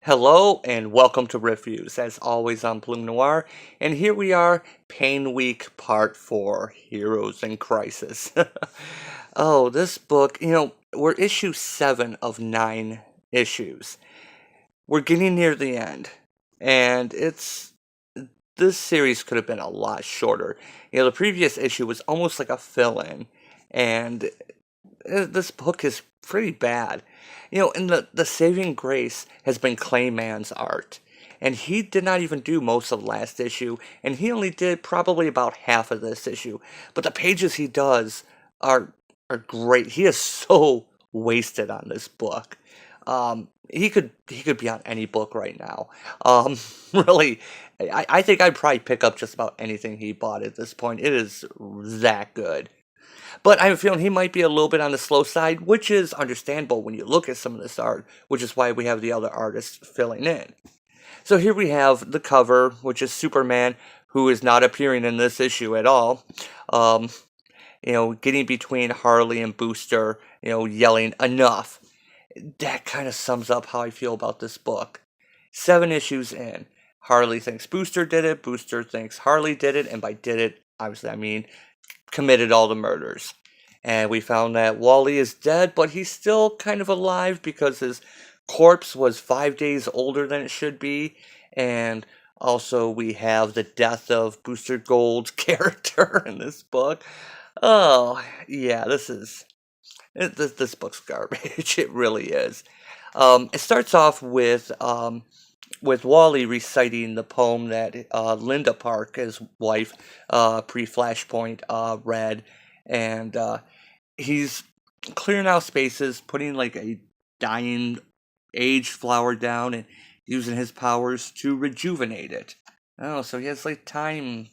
Hello and welcome to Reviews. As always, I'm Bloom Noir, and here we are, Pain Week Part 4, Heroes in Crisis. Oh, this book, we're issue 7 of 9 issues. We're getting near the end, and this series could have been a lot shorter. The previous issue was almost like a fill-in, and this book is pretty bad. And the saving grace has been Clayman's art. And he did not even do most of the last issue, and he only did probably about half of this issue. But the pages he does are great. He is so wasted on this book. He could be on any book right now. Really, I think I'd probably pick up just about anything he bought at this point. It is that good. But I have a feeling he might be a little bit on the slow side, which is understandable when you look at some of this art, which is why we have the other artists filling in. So here we have the cover, which is Superman, who is not appearing in this issue at all. Um, getting between Harley and Booster, yelling, "Enough." That kind of sums up how I feel about this book. 7 issues in. Harley thinks Booster did it, Booster thinks Harley did it, and by did it, obviously I mean committed all the murders. And we found that Wally is dead, but he's still kind of alive because his corpse was 5 days older than it should be. And also we have the death of Booster Gold's character in this book. Oh, yeah, this book's garbage. It really is. It starts off with Wally reciting the poem that Linda Park, his wife, pre-Flashpoint, read, and he's clearing out spaces, putting like a dying aged flower down, and using his powers to rejuvenate it. Oh, so he has like time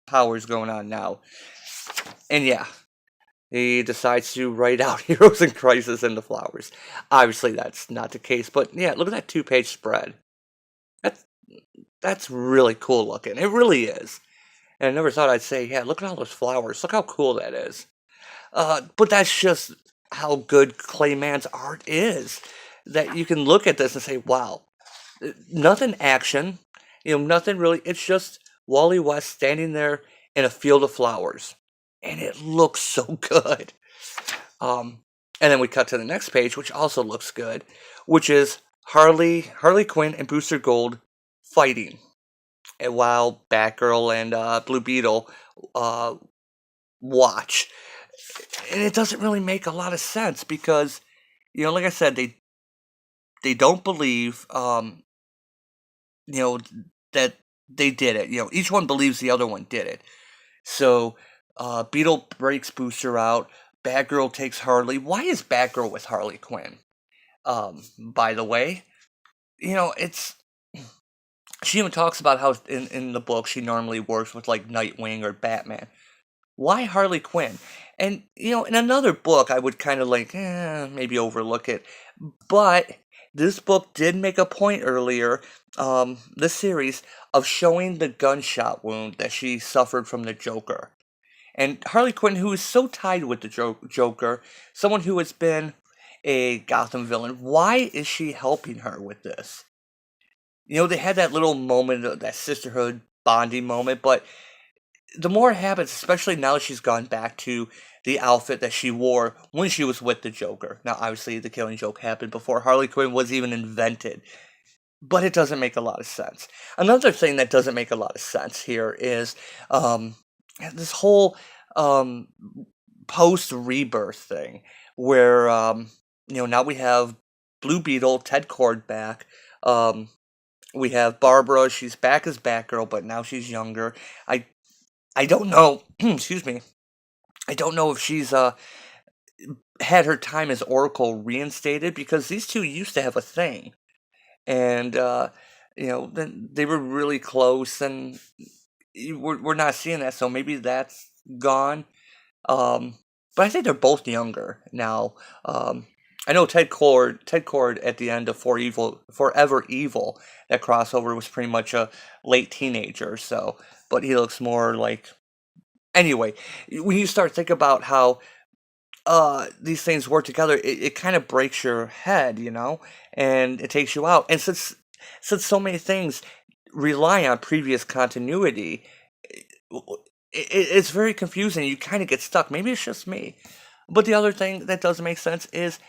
powers going on now, and yeah. He decides to write out Heroes in Crisis in the flowers. Obviously, that's not the case, but yeah, look at that 2-page spread. That's that's really cool looking. It really is. And I never thought I'd say, yeah, look at all those flowers. Look how cool that is. But that's just how good Clayman's art is. That you can look at this and say, wow, nothing action, nothing really. It's just Wally West standing there in a field of flowers. And it looks so good. Um, and then we cut to the next page, which also looks good, which is Harley Quinn and Booster Gold fighting, and while Batgirl and Blue Beetle uh, watch. And it doesn't really make a lot of sense because, like I said, they don't believe, you know, that they did it. Each one believes the other one did it. So Beetle breaks Booster out. Batgirl takes Harley. Why is Batgirl with Harley Quinn? By the way, it's she even talks about how in the book she normally works with like Nightwing or Batman. Why Harley Quinn? And in another book I would kind of like maybe overlook it, but this book did make a point earlier, this series, of showing the gunshot wound that she suffered from the Joker. And Harley Quinn, who is so tied with the Joker, someone who has been a Gotham villain, why is she helping her with this? They had that little moment, that sisterhood bonding moment, but the more it happens, especially now that she's gone back to the outfit that she wore when she was with the Joker. Now, obviously, the Killing Joke happened before Harley Quinn was even invented, but it doesn't make a lot of sense. Another thing that doesn't make a lot of sense here is this whole um, post-rebirth thing, where now we have Blue Beetle, Ted Cord back. We have Barbara. She's back as Batgirl, but now she's younger. I don't know. Excuse me. I don't know if she's had her time as Oracle reinstated because these two used to have a thing, and then they were really close, and we're not seeing that, so maybe that's gone. Um, but I think they're both younger now. I know Ted Cord at the end of Forever Evil, that crossover was pretty much a late teenager. So, but he looks more like. Anyway, when you start thinking about how these things work together, it kind of breaks your head, and it takes you out. And since Since so many things rely on previous continuity, it's very confusing. You kind of get stuck. Maybe it's just me. But the other thing that doesn't make sense is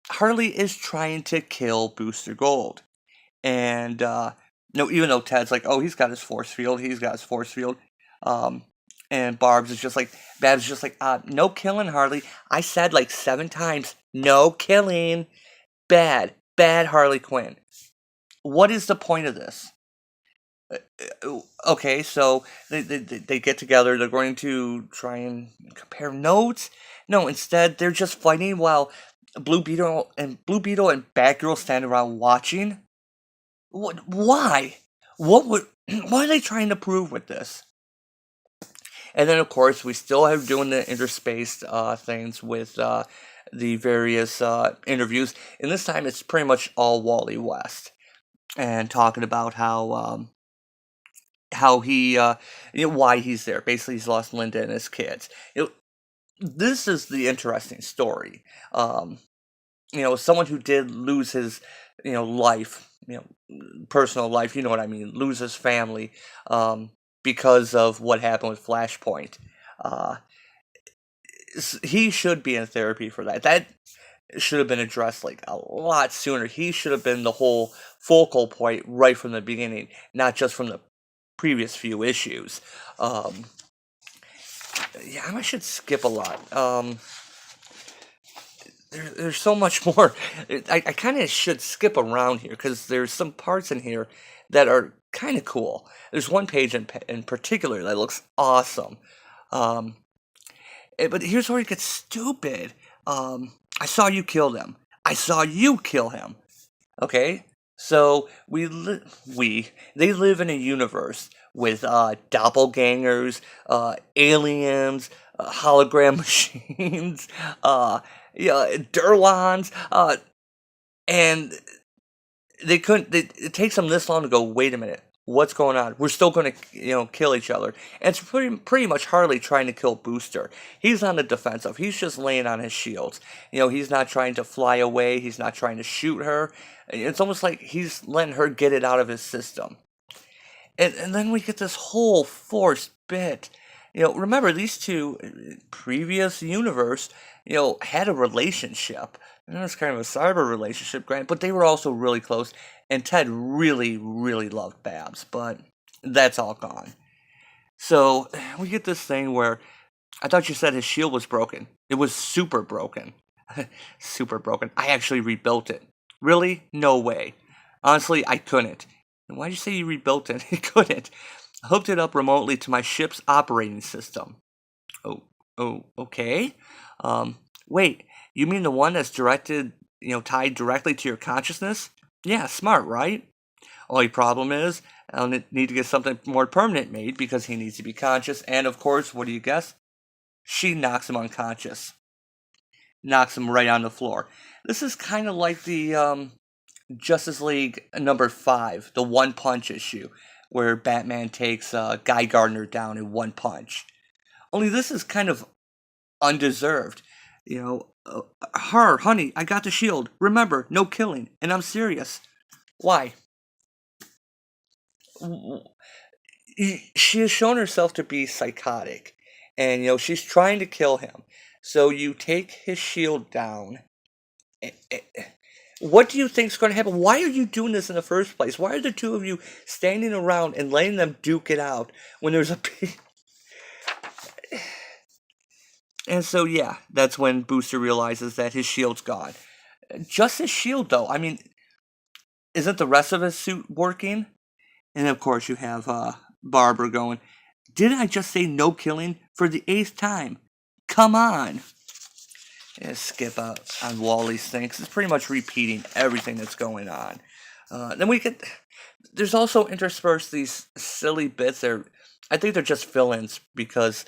Harley is trying to kill Booster Gold. And no, even though Ted's like, oh, he's got his force field, he's got his force field. Um, and Babs is just like, no killing, Harley. I said like 7 times, no killing. Bad, bad Harley Quinn. What is the point of this? Okay, so they get together. They're going to try and compare notes. No, instead they're just fighting while Blue Beetle and Batgirl stand around watching. What? Why? What would? What are they trying to prove with this? And then, of course, we still have doing the interspaced things with the various interviews. And this time, it's pretty much all Wally West and talking about how he why he's there. Basically, he's lost Linda and his kids. This is the interesting story. Someone who did lose his life, personal life. You know what I mean? Lose his family. Because of what happened with Flashpoint. Uh, he should be in therapy for that. That should have been addressed like a lot sooner. He should have been the whole focal point right from the beginning, not just from the previous few issues. Um, yeah, I should skip a lot. There's so much more. I kind of should skip around here because there's some parts in here that are kind of cool. There's one page in particular that looks awesome. Um, but here's where it gets stupid. I saw you kill them. I saw you kill him. Okay, so they live in a universe with doppelgangers, aliens, hologram machines, yeah, Durlons, and they couldn't. It takes them this long to go. Wait a minute, what's going on? We're still going to kill each other. And it's pretty much Harley trying to kill Booster. He's on the defensive. He's just laying on his shields. He's not trying to fly away. He's not trying to shoot her. It's almost like he's letting her get it out of his system. And then we get this whole forced bit. Remember these two previous universe, had a relationship. And it was kind of a cyber relationship, Grant, but they were also really close. And Ted really, really loved Babs, but that's all gone. So we get this thing where I thought you said his shield was broken. It was super broken. Super broken. I actually rebuilt it. Really? No way. Honestly, I couldn't. And why'd you say you rebuilt it? I couldn't. I hooked it up remotely to my ship's operating system. Okay. Wait, you mean the one that's tied directly to your consciousness? Yeah, smart, right? Only problem is, I'll need to get something more permanent made because he needs to be conscious. And of course, what do you guess? She knocks him unconscious. Knocks him right on the floor. This is kind of like the Justice League #5, the One Punch issue, where Batman takes Guy Gardner down in one punch. Only this is kind of undeserved. Honey, I got the shield. Remember, no killing, and I'm serious. Why? She has shown herself to be psychotic, and she's trying to kill him. So you take his shield down. What do you think's going to happen? Why are you doing this in the first place? Why are the two of you standing around and letting them duke it out when there's a big... And so, yeah, that's when Booster realizes that his shield's gone. Just his shield, though. I mean, isn't the rest of his suit working? And of course, you have Barbara going, didn't I just say no killing for the 8th time? Come on. Yeah, skip out on Wally's thing, 'cause it's pretty much repeating everything that's going on. Then we get... There's also interspersed these silly bits. I think they're just fill-ins because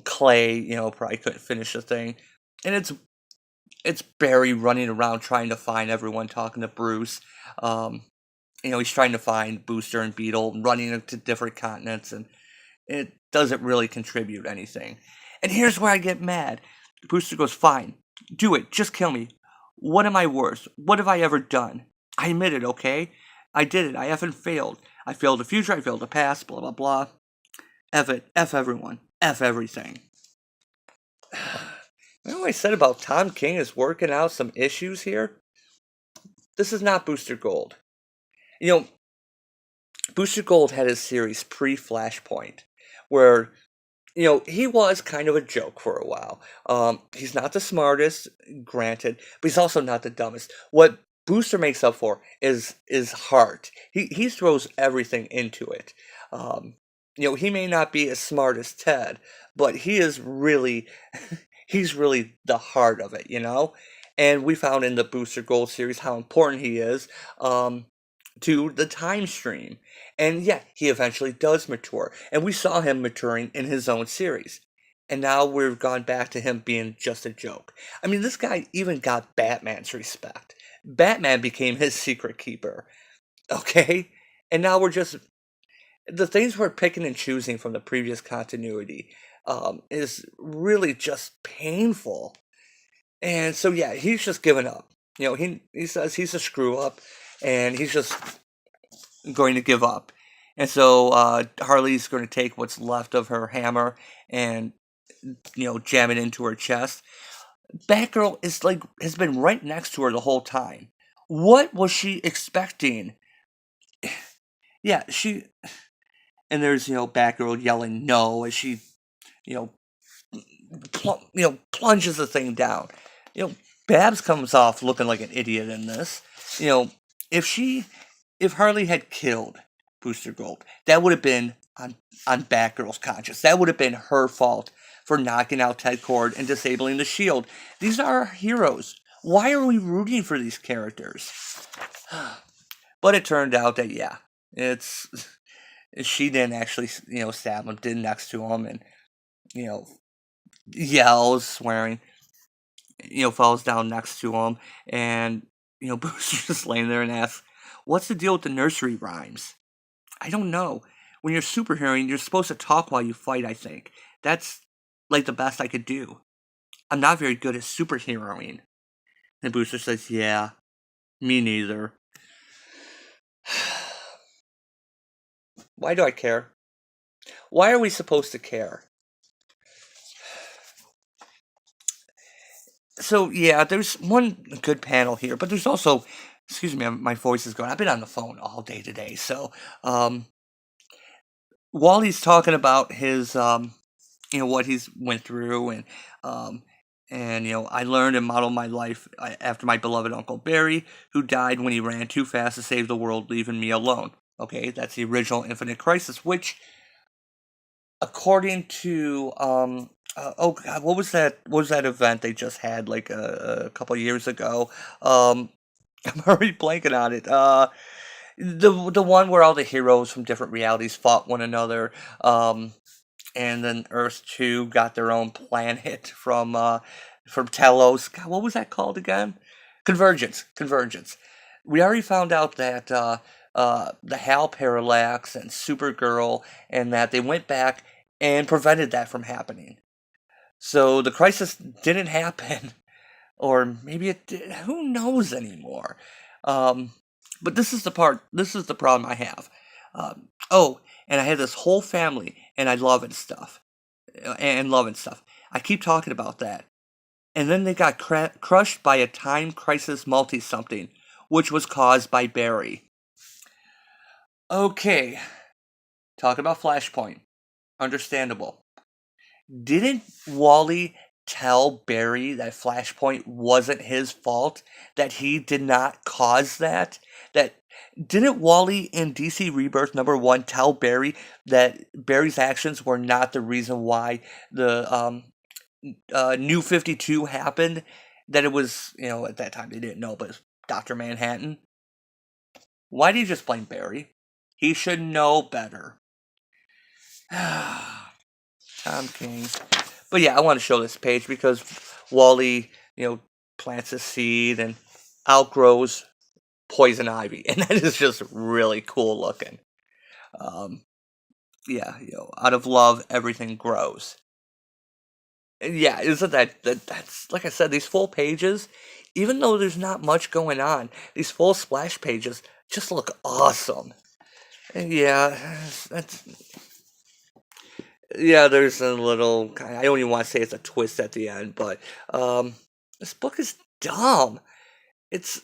Clay, probably couldn't finish the thing. And it's Barry running around trying to find everyone, talking to Bruce. He's trying to find Booster and Beetle, running to different continents, and it doesn't really contribute anything. And here's where I get mad. Booster goes, fine, do it, just kill me. What am I worth? What have I ever done? I admit it, okay? I did it. I effing failed. I failed the future. I failed the past. Blah, blah, blah. F it. F everyone. F everything. Remember what I said about Tom King is working out some issues here? This is not Booster Gold. You know, Booster Gold had his series pre-Flashpoint, where he was kind of a joke for a while. He's not the smartest, granted, but he's also not the dumbest. What Booster makes up for is heart. He throws everything into it. Um, he may not be as smart as Ted, but he is really he's really the heart of it. And we found in the Booster Gold series how important he is. To the time stream. And yeah, he eventually does mature. And we saw him maturing in his own series. And now we've gone back to him being just a joke. I mean, this guy even got Batman's respect. Batman became his secret keeper. Okay? And now we're just. The things we're picking and choosing from the previous continuity is really just painful. And so, yeah, he's just given up. He says he's a screw up. And he's just going to give up. And so Harley's going to take what's left of her hammer and jam it into her chest. Batgirl has been right next to her the whole time. What was she expecting? Yeah, and there's Batgirl yelling no as she plunges the thing down. Babs comes off looking like an idiot in this. If Harley had killed Booster Gold, that would have been on Batgirl's conscience. That would have been her fault for knocking out Ted Kord and disabling the Shield. These are our heroes. Why are we rooting for these characters? But it turned out that she didn't actually stab him, did next to him, and yells, swearing. Falls down next to him, and Booster's just laying there and asks, "What's the deal with the nursery rhymes?" I don't know. When you're superheroing, you're supposed to talk while you fight, I think. That's like the best I could do. I'm not very good at superheroing. And Booster says, "Yeah, me neither." Why do I care? Why are we supposed to care? So, yeah, there's one good panel here, but there's also, excuse me, my voice is going. I've been on the phone all day today. So, Wally's talking about his, what he's went through, and I learned and modeled my life after my beloved Uncle Barry, who died when he ran too fast to save the world, leaving me alone. Okay, that's the original Infinite Crisis, which, according to, oh God, what was that? What was that event they just had like a couple years ago? I'm already blanking on it. The one where all the heroes from different realities fought one another. And then Earth 2 got their own planet from Telos. God, what was that called again? Convergence. Convergence. We already found out that the Hal Parallax and Supergirl, and that they went back and prevented that from happening. So the crisis didn't happen, or maybe it did. Who knows anymore? But this is the part. This is the problem I have. Oh, and I had this whole family, and I love and stuff, and love and stuff. I keep talking about that, and then they got crushed by a time crisis multi-something, which was caused by Barry. Okay, talk about Flashpoint. Understandable. Didn't Wally tell Barry that Flashpoint wasn't his fault? That he did not cause that? That didn't Wally in DC Rebirth #1 tell Barry that Barry's actions were not the reason why the New 52 happened? That it was, at that time they didn't know, but it's Dr. Manhattan. Why do you just blame Barry? He should know better. Tom King. But yeah, I want to show this page because Wally, plants a seed and outgrows poison ivy, and that is just really cool looking. Yeah, out of love, everything grows. And yeah, isn't that's like I said, these full pages, even though there's not much going on, these full splash pages, just look awesome. And yeah, that's yeah. There's a little. I don't even want to say it's a twist at the end, but um, this book is dumb. It's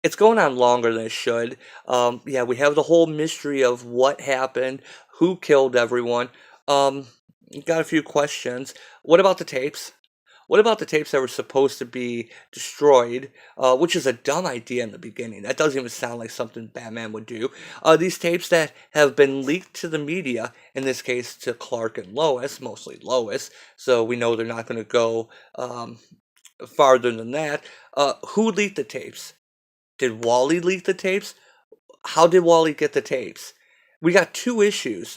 it's going on longer than it should. Yeah, we have the whole mystery of what happened, who killed everyone. Um, got a few questions. What about the tapes? What about the tapes that were supposed to be destroyed, which is a dumb idea in the beginning? That doesn't even sound like something Batman would do. These tapes that have been leaked to the media, in this case to Clark and Lois, mostly Lois, so we know they're not going to go farther than that. Who leaked the tapes? Did Wally leak the tapes? How did Wally get the tapes? We got two issues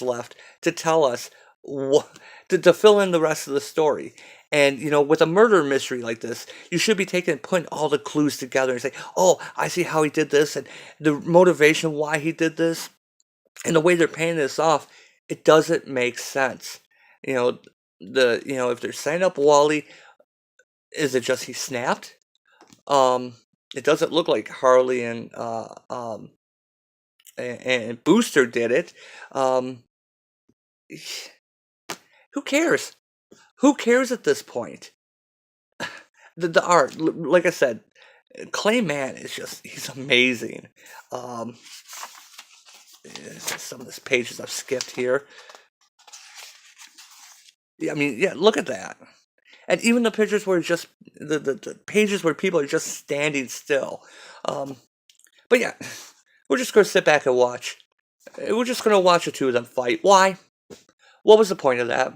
left to tell us what to fill in the rest of the story. And with a murder mystery like this, you should be putting all the clues together and say, "Oh, I see how he did this, and the motivation why he did this, and the way they're paying this off. It doesn't make sense." You know, if they're setting up Wally, is it just he snapped? Um, it doesn't look like Harley and Booster did it. Um, who cares? Who cares at this point? The art, like I said, Clayman is he's amazing. Um, some of these pages I've skipped here. Yeah, I mean, yeah, look at that. And even the pictures where just the pages where people are just standing still. Um, but yeah, we're just gonna sit back and watch. We're just gonna watch the two of them fight. Why? What was the point of that?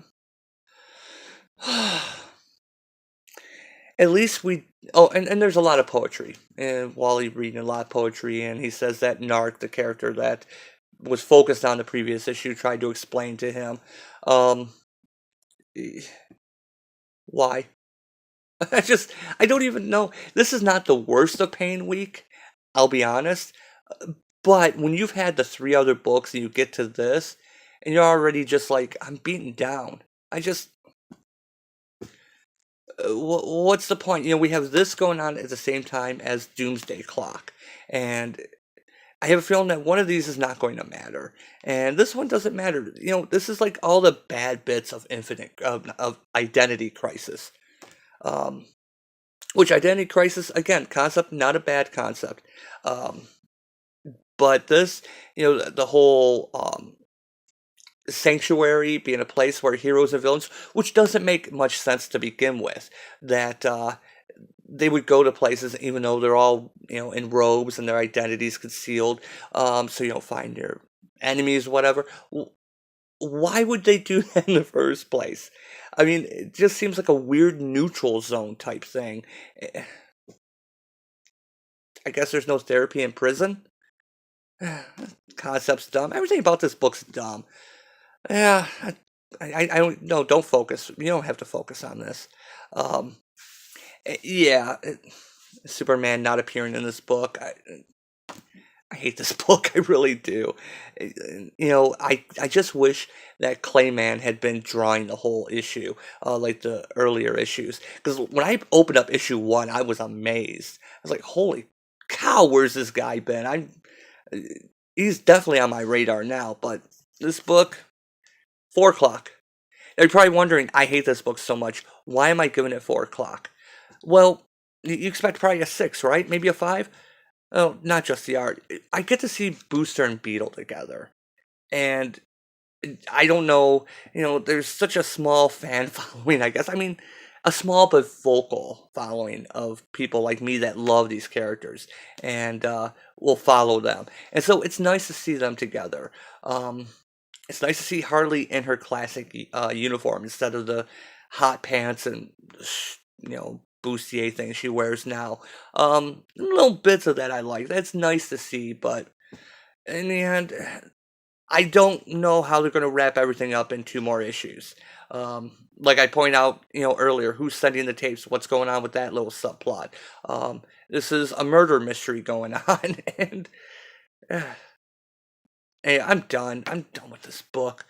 At least we. Oh, and there's a lot of poetry. And Wally reading a lot of poetry, and he says that Nark, the character that was focused on the previous issue, tried to explain to him. Um, eh, why? I don't even know. This is not the worst of Pain Week, I'll be honest. But when you've had the three other books and you get to this, and you're already just like, I'm beaten down. I just, what's the point? We have this going on at the same time as Doomsday Clock. And I have a feeling that one of these is not going to matter. And this one doesn't matter. This is like all the bad bits of of Identity Crisis. Um, which Identity Crisis, again, concept, not a bad concept. Um, but this, the whole sanctuary being a place where heroes and villains, which doesn't make much sense to begin with, that they would go to places even though they're all in robes and their identities concealed, so you don't find their enemies, whatever. Why would they do that in the first place? I mean, it just seems like a weird neutral zone type thing. I guess there's no therapy in prison. Concept's dumb. Everything about this book's dumb. Yeah, I don't. No, don't focus. You don't have to focus on this. Um, yeah, Superman not appearing in this book. I hate this book. I really do. I just wish that Clayman had been drawing the whole issue, like the earlier issues. Because when I opened up issue one, I was amazed. I was like, "Holy cow, where's this guy been?" He's definitely on my radar now. But this book, 4 o'clock. Now you're probably wondering, I hate this book so much. Why am I giving it 4 o'clock? Well, you expect probably a 6, right? Maybe a 5? Oh, not just the art. I get to see Booster and Beetle together. And I don't know, there's such a small fan following, I guess. I mean, a small but vocal following of people like me that love these characters and will follow them. And so it's nice to see them together. It's nice to see Harley in her classic uniform instead of the hot pants and bustier thing she wears now. Little bits of that I like. That's nice to see, but in the end, I don't know how they're going to wrap everything up in two more issues. Like I point out, earlier, who's sending the tapes? What's going on with that little subplot? This is a murder mystery going on, and hey, I'm done. I'm done with this book.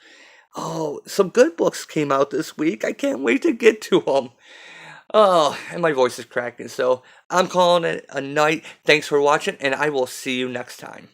Oh, some good books came out this week. I can't wait to get to them. Oh, and my voice is cracking, so I'm calling it a night. Thanks for watching, and I will see you next time.